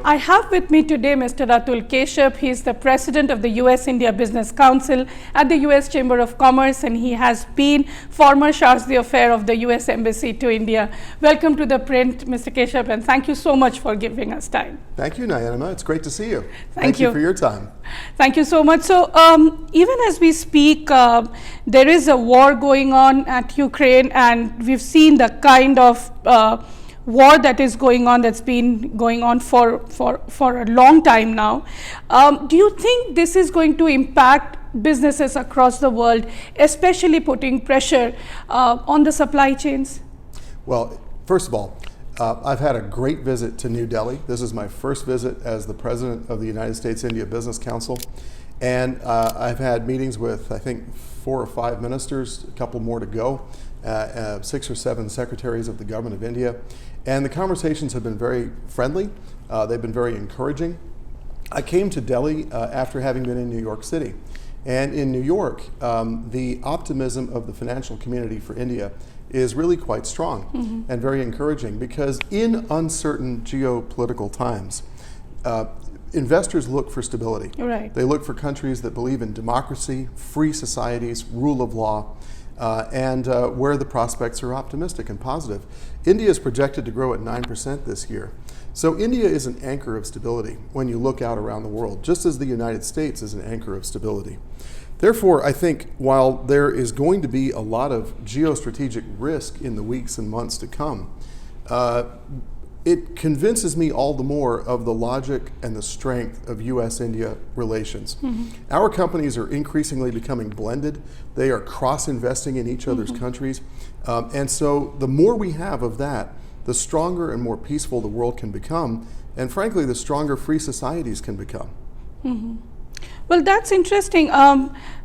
I have with me today Mr. Atul Keshap. He is the president of the US-India Business Council at the US Chamber of Commerce, and he has been former Chargé d'Affaires of the US Embassy to India. Welcome to The Print, Mr. Keshap, and thank you so much for giving us time. Thank you, Nayanima. It's great to see you. Thank you for your time. Thank you so much. So even as we speak, there is a war going on at Ukraine, and we've seen the kind of war that is going on, that's been going on for a long time now. Do you think this is going to impact businesses across the world, especially putting pressure on the supply chains? Well, first of all, I've had a great visit to New Delhi. This is my first visit as the president of the United States-India Business Council. And I've had meetings with, I think, 4 or 5 ministers, a couple more to go, 6 or 7 secretaries of the government of India. And the conversations have been very friendly. They've been very encouraging. I came to Delhi after having been in New York City. And in New York, the optimism of the financial community for India is really quite strong and very encouraging, because in uncertain geopolitical times, investors look for stability. Right. They look for countries that believe in democracy, free societies, rule of law, and where the prospects are optimistic and positive. India is projected to grow at 9% this year. So India is an anchor of stability when you look out around the world, just as the United States is an anchor of stability. Therefore, I think while there is going to be a lot of geostrategic risk in the weeks and months to come, it convinces me all the more of the logic and the strength of US-India relations. Our companies are increasingly becoming blended. They are cross-investing in each other's countries. And so the more we have of that, the stronger and more peaceful the world can become. And frankly, the stronger free societies can become. Well, that's interesting.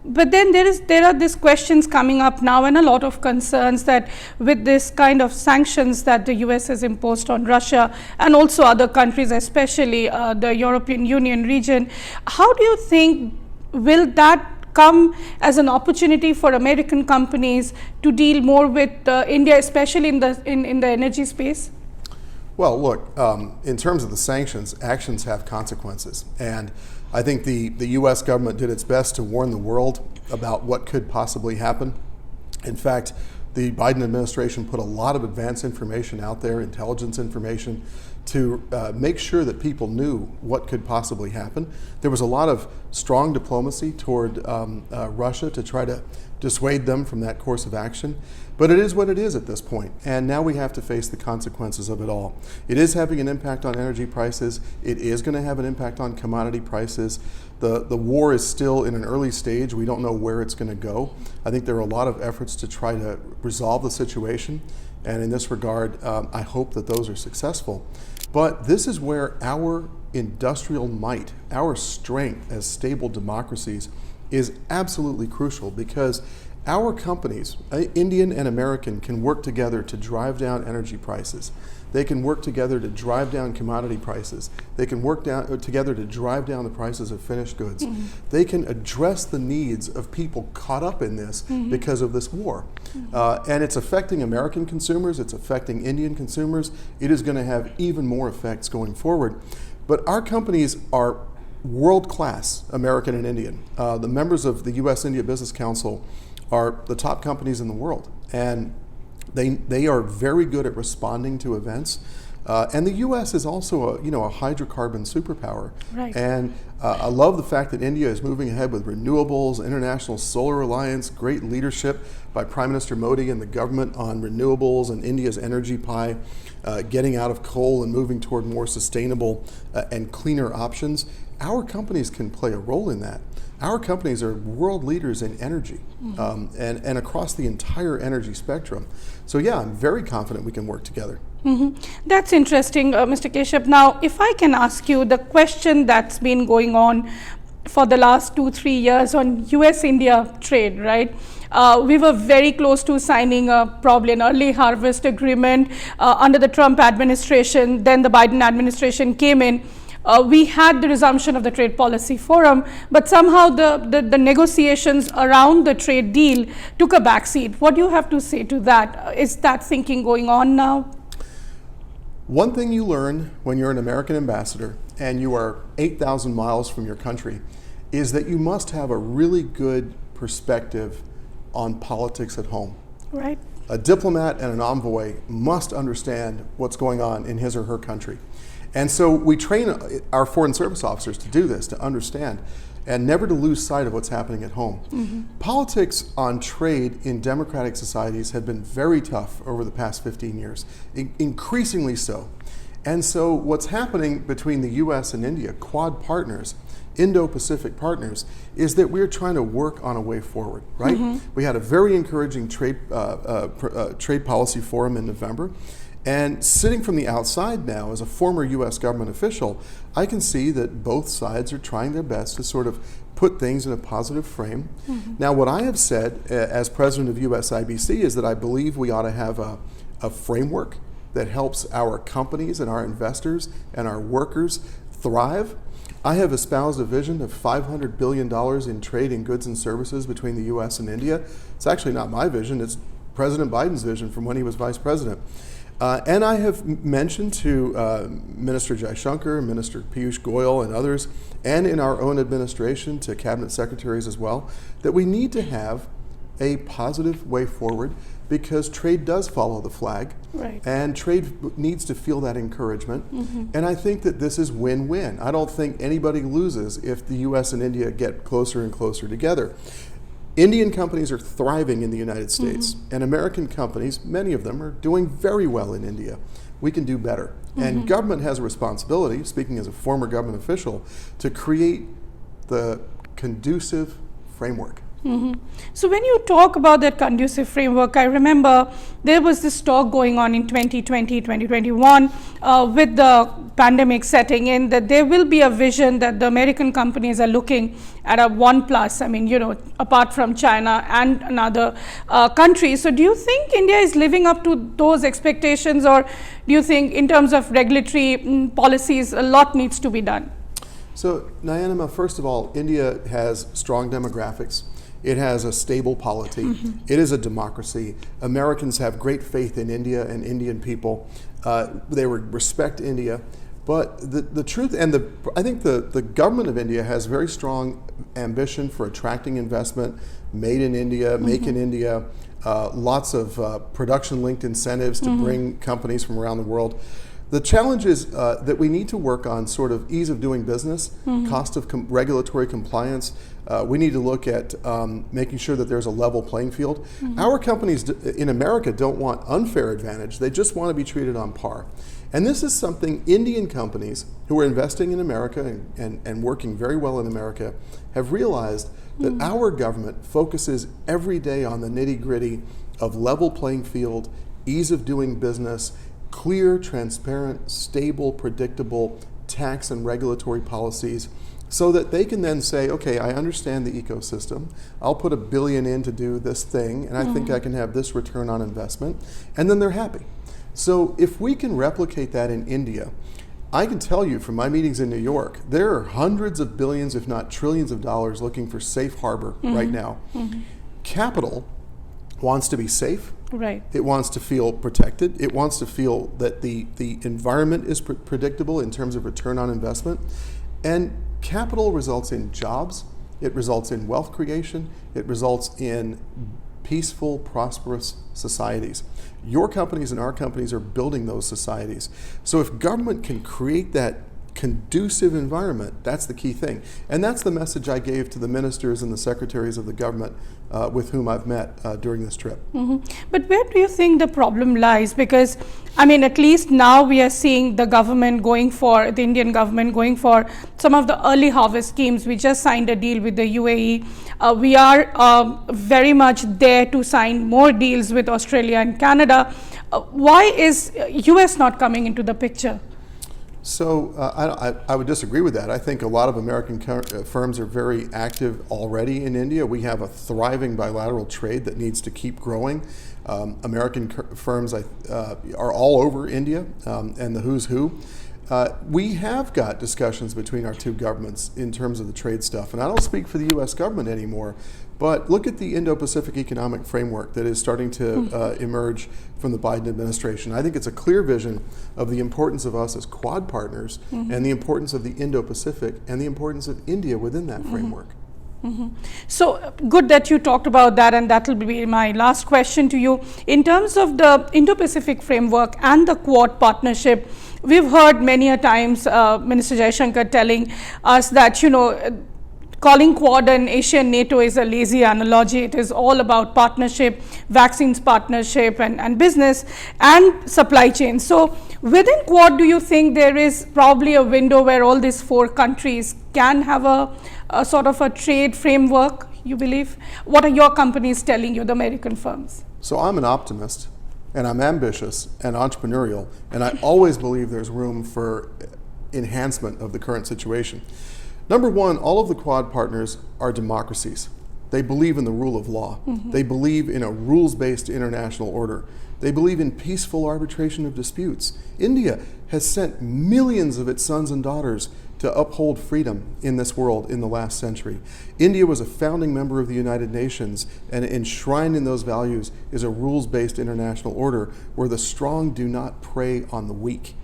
But then there are these questions coming up now, and a lot of concerns that with this kind of sanctions that the US has imposed on Russia and also other countries, especially the European Union region, how do you think will that come as an opportunity for American companies to deal more with India, especially in the energy space? Well, look, in terms of the sanctions, actions have consequences. And I think the US government did its best to warn the world about what could possibly happen. In fact, the Biden administration put a lot of advanced information out there, intelligence information, to make sure that people knew what could possibly happen. There was a lot of strong diplomacy toward Russia to try to dissuade them from that course of action. But it is what it is at this point, and now we have to face the consequences of it all. It is having an impact on energy prices. It is going to have an impact on commodity prices. The war is still in an early stage. We don't know where it's going to go. I think there are a lot of efforts to try to resolve the situation, and in this regard, I hope that those are successful. But this is where our industrial might, our strength as stable democracies, is absolutely crucial, because our companies, Indian and American, can work together to drive down energy prices. They can work together to drive down commodity prices. They can work together to drive down the prices of finished goods. They can address the needs of people caught up in this because of this war. And it's affecting American consumers, it's affecting Indian consumers. It is going to have even more effects going forward. But our companies are world-class, American and Indian. The members of the US-India Business Council are the top companies in the world, and they are very good at responding to events. And the U.S. is also a hydrocarbon superpower. Right. And I love the fact that India is moving ahead with renewables, International Solar Alliance, great leadership by Prime Minister Modi and the government on renewables and India's energy pie, getting out of coal and moving toward more sustainable and cleaner options. Our companies can play a role in that. Our companies are world leaders in energy and across the entire energy spectrum. So yeah, I'm very confident we can work together. That's interesting, Mr. Keshap. Now, if I can ask you the question that's been going on for the last 2-3 years on US-India trade, right? We were very close to signing probably an early harvest agreement under the Trump administration. Then the Biden administration came in. We had the resumption of the Trade Policy Forum, but somehow the negotiations around the trade deal took a backseat. What do you have to say to that? Is that thinking going on now? One thing you learn when you're an American ambassador and you are 8,000 miles from your country is that you must have a really good perspective on politics at home. Right. A diplomat and an envoy must understand what's going on in his or her country. And so we train our foreign service officers to do this, to understand, and never to lose sight of what's happening at home. Mm-hmm. Politics on trade in democratic societies have been very tough over the past 15 years, increasingly so. And so what's happening between the US and India, Quad partners, Indo-Pacific partners, is that we're trying to work on a way forward, right? Mm-hmm. We had a very encouraging trade policy forum in November. And sitting from the outside now, as a former US government official, I can see that both sides are trying their best to sort of put things in a positive frame. Mm-hmm. Now, what I have said as president of USIBC is that I believe we ought to have a framework that helps our companies and our investors and our workers thrive. I have espoused a vision of $500 billion in trade in goods and services between the US and India. It's actually not my vision, it's President Biden's vision from when he was vice president. And I have mentioned to Minister Jaishankar, Minister Piyush Goyal, and others, and in our own administration to cabinet secretaries as well, that we need to have a positive way forward because trade does follow the flag, right. And trade needs to feel that encouragement. Mm-hmm. And I think that this is win-win. I don't think anybody loses if the US and India get closer and closer together. Indian companies are thriving in the United States, mm-hmm. and American companies, many of them, are doing very well in India. We can do better. Mm-hmm. And government has a responsibility, speaking as a former government official, to create the conducive framework. Mm-hmm. So when you talk about that conducive framework, I remember there was this talk going on in 2020, 2021 with the pandemic setting in that there will be a vision that the American companies are looking at a 1+, I mean, you know, apart from China and another countries. So do you think India is living up to those expectations, or do you think in terms of regulatory policies, a lot needs to be done? So Nayanima, first of all, India has strong demographics. It has a stable polity. Mm-hmm. It is a democracy. Americans have great faith in India and Indian people. They respect India. But the truth, and I think the government of India has very strong ambition for attracting investment, made in India, mm-hmm. make in India, lots of production-linked incentives to mm-hmm. bring companies from around the world. The challenge is that we need to work on sort of ease of doing business, mm-hmm. cost of regulatory compliance. We need to look at making sure that there's a level playing field. Mm-hmm. Our companies in America don't want unfair advantage. They just want to be treated on par. And this is something Indian companies who are investing in America and working very well in America have realized that mm-hmm. our government focuses every day on the nitty-gritty of level playing field, ease of doing business, clear, transparent, stable, predictable tax and regulatory policies, so that they can then say, okay, I understand the ecosystem. I'll put $1 billion in to do this thing, and I think I can have this return on investment, and then they're happy. So if we can replicate that in India, I can tell you from my meetings in New York, there are hundreds of billions, if not trillions of dollars looking for safe harbor mm-hmm. right now. Mm-hmm. Capital wants to be safe. Right. It wants to feel protected. It wants to feel that the environment is predictable in terms of return on investment. And capital results in jobs. It results in wealth creation. It results in peaceful, prosperous societies. Your companies and our companies are building those societies. So if government can create that conducive environment, that's the key thing. And that's the message I gave to the ministers and the secretaries of the government with whom I've met during this trip. Mm-hmm. But where do you think the problem lies? Because, I mean, at least now we are seeing the government going for, the Indian government going for some of the early harvest schemes. We just signed a deal with the UAE. We are very much there to sign more deals with Australia and Canada. Why is US not coming into the picture? So I would disagree with that. I think a lot of American firms are very active already in India. We have a thriving bilateral trade that needs to keep growing. American firms are all over India and the who's who. We have got discussions between our two governments in terms of the trade stuff, and I don't speak for the U.S. government anymore, but look at the Indo-Pacific Economic Framework that is starting to emerge from the Biden administration. I think it's a clear vision of the importance of us as Quad partners and the importance of the Indo-Pacific and the importance of India within that framework. So good that you talked about that, and that will be my last question to you. In terms of the Indo-Pacific framework and the Quad partnership, we've heard many a times Minister Jaishankar telling us that, calling Quad and Asian NATO is a lazy analogy. It is all about partnership, vaccines partnership, and business and supply chain. So within Quad, do you think there is probably a window where all these four countries can have a sort of a trade framework, you believe? What are your companies telling you, the American firms? So I'm an optimist, and I'm ambitious and entrepreneurial, and I always believe there's room for enhancement of the current situation. Number one, all of the Quad partners are democracies. They believe in the rule of law. They believe in a rules-based international order. They believe in peaceful arbitration of disputes. India has sent millions of its sons and daughters to uphold freedom in this world in the last century. India was a founding member of the United Nations, and enshrined in those values is a rules-based international order where the strong do not prey on the weak.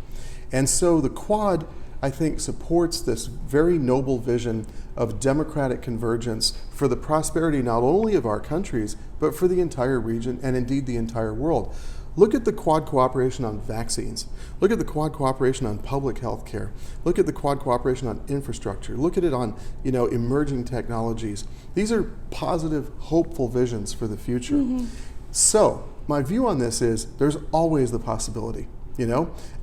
And so the Quad, I think, supports this very noble vision of democratic convergence for the prosperity not only of our countries, but for the entire region and indeed the entire world. Look at the Quad cooperation on vaccines. Look at the Quad cooperation on public health care. Look at the Quad cooperation on infrastructure. Look at it on, emerging technologies. These are positive, hopeful visions for the future. So my view on this is there's always the possibility.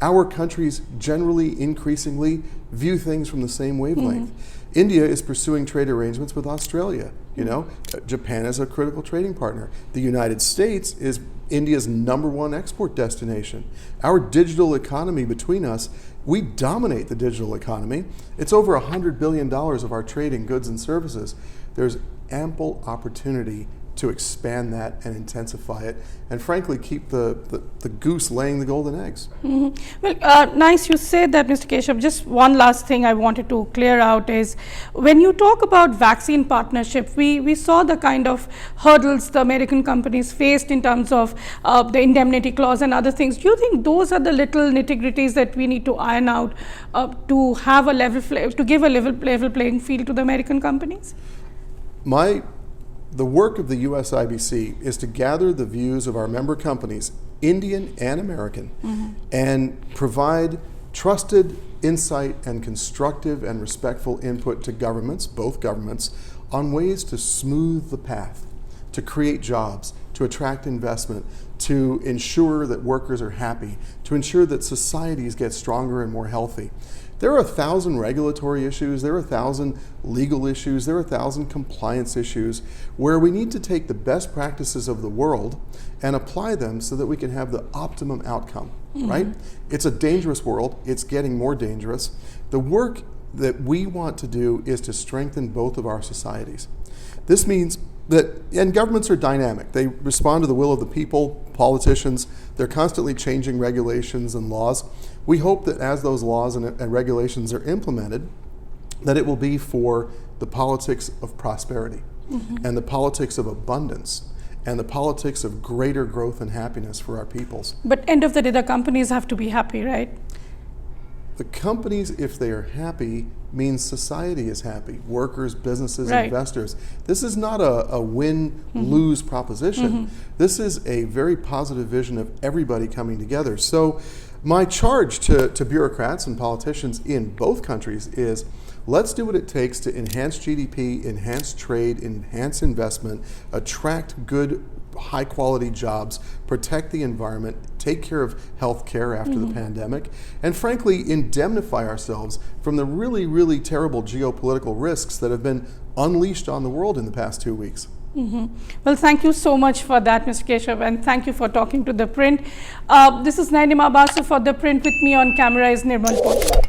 Our countries generally, increasingly view things from the same wavelength. India is pursuing trade arrangements with Australia. Japan is a critical trading partner. The United States is India's #1 export destination. Our digital economy between us, we dominate the digital economy. It's over $100 billion of our trade in goods and services. There's ample opportunity to expand that and intensify it, and frankly keep the goose laying the golden eggs. Well, nice you said that, Mr. Keshap. Just one last thing I wanted to clear out is, when you talk about vaccine partnership, we saw the kind of hurdles the American companies faced in terms of the indemnity clause and other things. Do you think those are the little nitty-gritties that we need to iron out to have to give a level playing field to the American companies? The work of the USIBC is to gather the views of our member companies, Indian and American, and provide trusted insight and constructive and respectful input to governments, both governments, on ways to smooth the path, to create jobs, to attract investment, to ensure that workers are happy, to ensure that societies get stronger and more healthy. There are 1,000 regulatory issues, there are 1,000 legal issues, there are 1,000 compliance issues where we need to take the best practices of the world and apply them so that we can have the optimum outcome, right? It's a dangerous world, it's getting more dangerous. The work that we want to do is to strengthen both of our societies. This means and governments are dynamic. They respond to the will of the people, politicians. They're constantly changing regulations and laws. We hope that as those laws and regulations are implemented, that it will be for the politics of prosperity and the politics of abundance and the politics of greater growth and happiness for our peoples. But end of the day, the companies have to be happy, right? The companies, if they are happy, means society is happy. Workers, businesses, right. Investors. This is not a win-lose proposition. This is a very positive vision of everybody coming together. So my charge to bureaucrats and politicians in both countries is, let's do what it takes to enhance GDP, enhance trade, enhance investment, attract good, high-quality jobs, protect the environment, take care of health care after the pandemic, and frankly, indemnify ourselves from the really, really terrible geopolitical risks that have been unleashed on the world in the past 2 weeks. Well, thank you so much for that, Mr. Keshap, and thank you for talking to ThePrint. This is Nayanima Basu for ThePrint. With me on camera is Nirmal Potra.